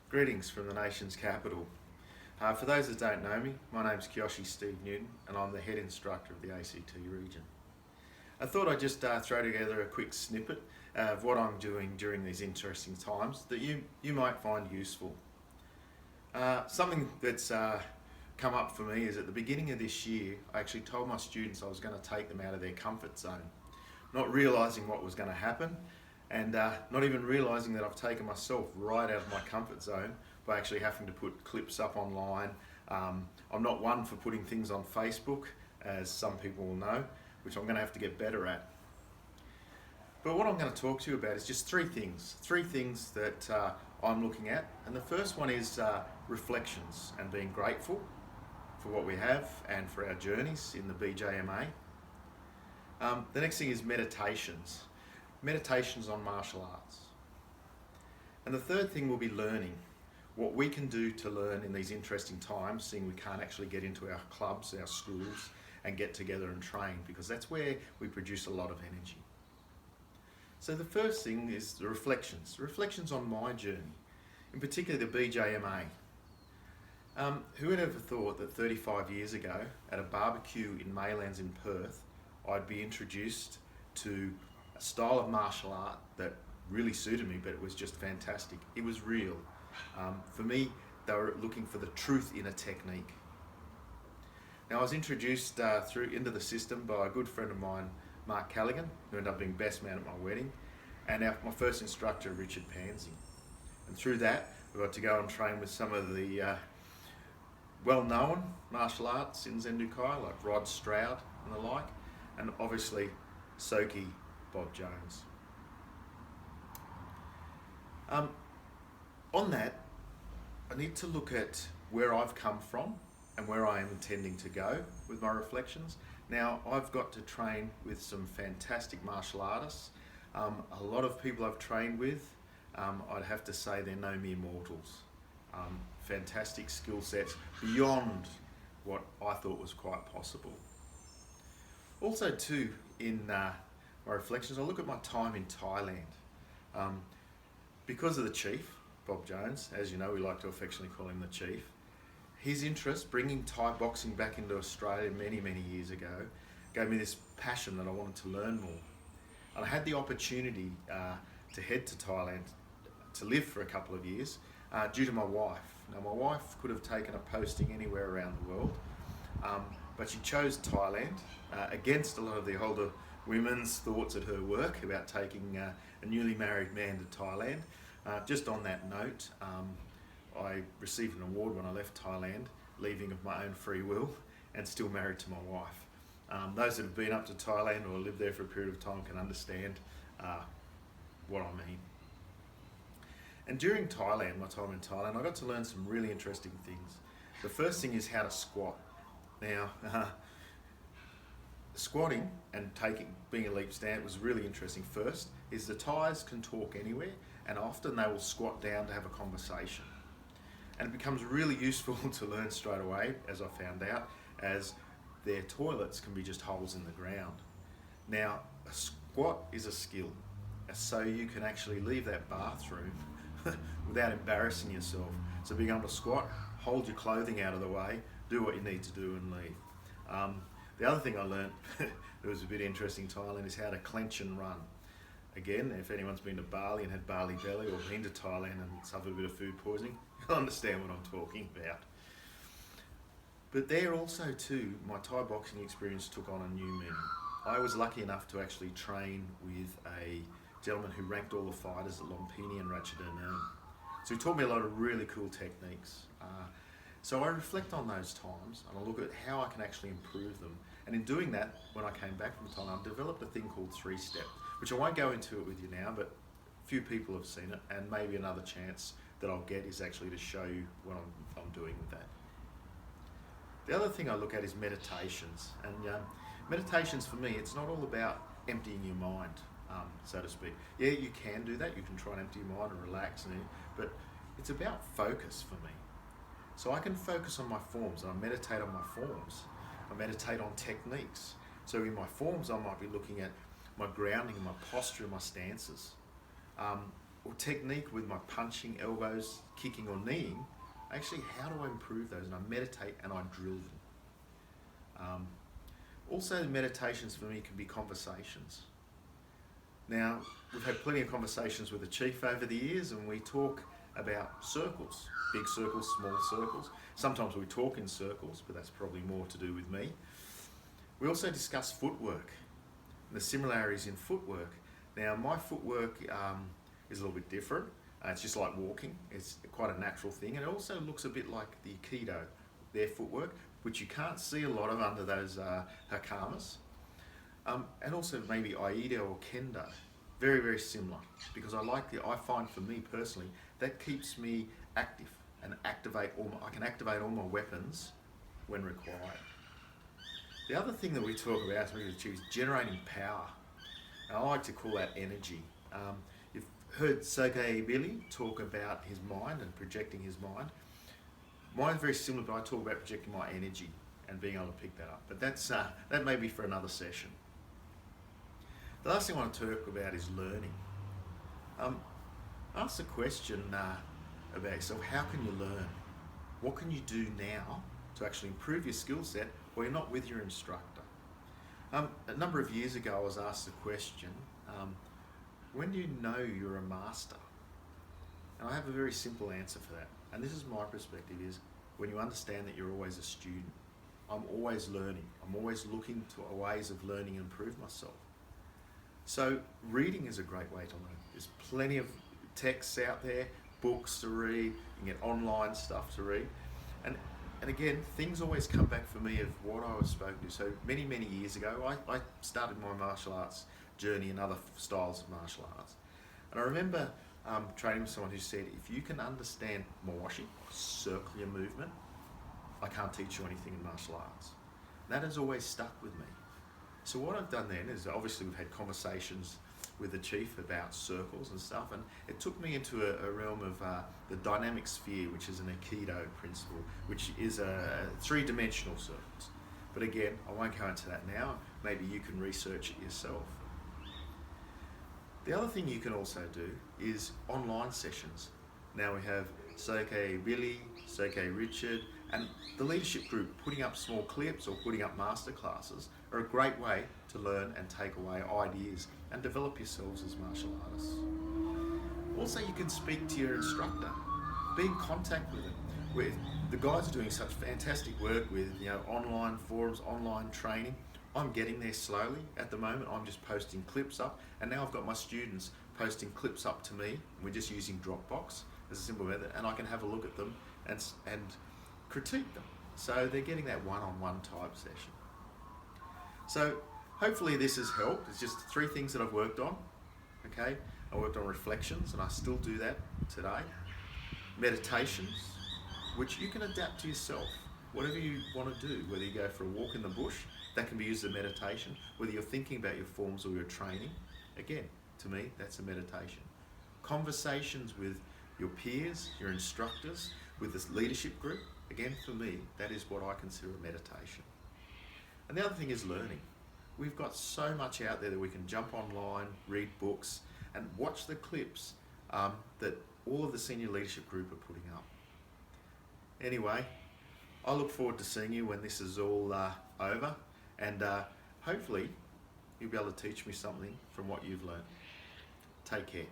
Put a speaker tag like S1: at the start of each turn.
S1: Greetings from the nation's capital. For those that don't know me, my name's Kyoshi Steve Newton and I'm the head instructor of the ACT region. I thought I'd just throw together a quick snippet of what I'm doing during these interesting times that you might find useful. Something that's come up for me is at the beginning of this year, I actually told my students I was going to take them out of their comfort zone, not realising what was going to happen, and not even realising that I've taken myself right out of my comfort zone by actually having to put clips up online. I'm not one for putting things on Facebook, as some people will know, which I'm going to have to get better at. But what I'm going to talk to you about is just three things that I'm looking at. And the first one is reflections and being grateful for what we have and for our journeys in the BJMA. The next thing is meditations on martial arts. And the third thing will be learning, what we can do to learn in these interesting times, seeing we can't actually get into our clubs, our schools, and get together and train, because that's where we produce a lot of energy. So the first thing is the reflections on my journey, in particular the BJMA. Who would ever thought that 35 years ago, at a barbecue in Maylands in Perth, I'd be introduced to a style of martial art that really suited me, but it was just fantastic. It was real. For me, they were looking for the truth in a technique. Now, I was introduced into the system by a good friend of mine, Mark Callaghan, who ended up being best man at my wedding, and my first instructor, Richard Pansy. And through that, we got to go and train with some of the well-known martial arts in Zendukai, like Rod Stroud and the like, and obviously Soki Bob Jones. On that, I need to look at where I've come from and where I am intending to go with my reflections. Now, I've got to train with some fantastic martial artists. A lot of people I've trained with, I'd have to say they're no mere mortals. Fantastic skill sets beyond what I thought was quite possible. Also too, in my reflections, I look at my time in Thailand. Because of the chief, Bob Jones, as you know, we like to affectionately call him the chief, his interest, bringing Thai boxing back into Australia many, many years ago, gave me this passion that I wanted to learn more. And I had the opportunity to head to Thailand to live for a couple of years due to my wife. Now, my wife could have taken a posting anywhere around the world, but she chose Thailand against a lot of the older women's thoughts at her work about taking a newly married man to Thailand. Just on that note, I received an award when I left Thailand, leaving of my own free will and still married to my wife. Those that have been up to Thailand or lived there for a period of time can understand what I mean. And during Thailand, my time in Thailand, I got to learn some really interesting things. The first thing is how to squat. Now, squatting and being a leap stand was really interesting. First is the Thais can talk anywhere, and often they will squat down to have a conversation. And it becomes really useful to learn straight away, as I found out, as their toilets can be just holes in the ground. Now, a squat is a skill, so you can actually leave that bathroom without embarrassing yourself. So being able to squat, hold your clothing out of the way, do what you need to do and leave. The other thing I learned that was a bit interesting in Thailand is how to clench and run. Again, if anyone's been to Bali and had Bali belly or been to Thailand and suffered a bit of food poisoning, you'll understand what I'm talking about. But there also too, my Thai boxing experience took on a new meaning. I was lucky enough to actually train with a gentleman who ranked all the fighters at Lumpini and Ratchadanam. So he taught me a lot of really cool techniques. So I reflect on those times and I look at how I can actually improve them. And in doing that, when I came back from Thailand, I developed a thing called 3-step, which I won't go into it with you now, but few people have seen it, and maybe another chance that I'll get is actually to show you what I'm doing with that. The other thing I look at is meditations. And meditations for me, it's not all about emptying your mind, so to speak. Yeah, you can do that. You can try and empty your mind and relax, but it's about focus for me. So I can focus on my forms, and I meditate on my forms. I meditate on techniques. So in my forms, I might be looking at my grounding, my posture, my stances. or technique with my punching, elbows, kicking or kneeing, actually how do I improve those? And I meditate and I drill them. Also, meditations for me can be conversations. Now, we've had plenty of conversations with the chief over the years, and we talk about circles, big circles, small circles. Sometimes we talk in circles, but that's probably more to do with me. We also discuss footwork and the similarities in footwork. Now, my footwork is a little bit different. It's just like walking. It's quite a natural thing, and it also looks a bit like the Aikido, their footwork, which you can't see a lot of under those hakamas. And also maybe Aida or Kendo, very, very similar, because I find for me personally, that keeps me active and I can activate all my weapons when required. The other thing that we talk about is generating power. And I like to call that energy. You've heard Sergey Billy talk about his mind and projecting his mind. Mine's very similar, but I talk about projecting my energy and being able to pick that up. But that may be for another session. The last thing I want to talk about is learning. Ask the question about yourself, how can you learn? What can you do now to actually improve your skill set while you're not with your instructor? A number of years ago I was asked the question, when do you know you're a master? And I have a very simple answer for that. And this is my perspective, is when you understand that you're always a student. I'm always learning. I'm always looking to ways of learning and improve myself. So reading is a great way to learn. There's plenty of texts out there, books to read, you can get online stuff to read. And again, things always come back for me of what I was spoken to. So many, many years ago, I started my martial arts journey in other styles of martial arts. And I remember training with someone who said, if you can understand mawashi, circular movement, I can't teach you anything in martial arts. And that has always stuck with me. So what I've done then is, obviously we've had conversations with the chief about circles and stuff, and it took me into a realm of the dynamic sphere, which is an Aikido principle, which is a three-dimensional circles. But again, I won't go into that now. Maybe you can research it yourself. The other thing you can also do is online sessions. Now we have Soke Billy, Soke Richard, and the leadership group putting up small clips or putting up master classes are a great way to learn and take away ideas and develop yourselves as martial artists. Also, you can speak to your instructor, be in contact with them. The guys are doing such fantastic work with online forums, online training. I'm getting there slowly. At the moment, I'm just posting clips up, and now I've got my students posting clips up to me. We're just using Dropbox as a simple method, and I can have a look at them and critique them. So they're getting that one-on-one type session. So hopefully this has helped. It's just 3 things that I've worked on. Okay, I worked on reflections, and I still do that today. Meditations, which you can adapt to yourself. Whatever you want to do, whether you go for a walk in the bush, that can be used as a meditation. Whether you're thinking about your forms or your training, again, to me, that's a meditation. Conversations with your peers, your instructors, with this leadership group, again, for me, that is what I consider a meditation. And the other thing is learning. We've got so much out there that we can jump online, read books, and watch the clips that all of the senior leadership group are putting up. Anyway, I look forward to seeing you when this is all over, and hopefully you'll be able to teach me something from what you've learned. Take care.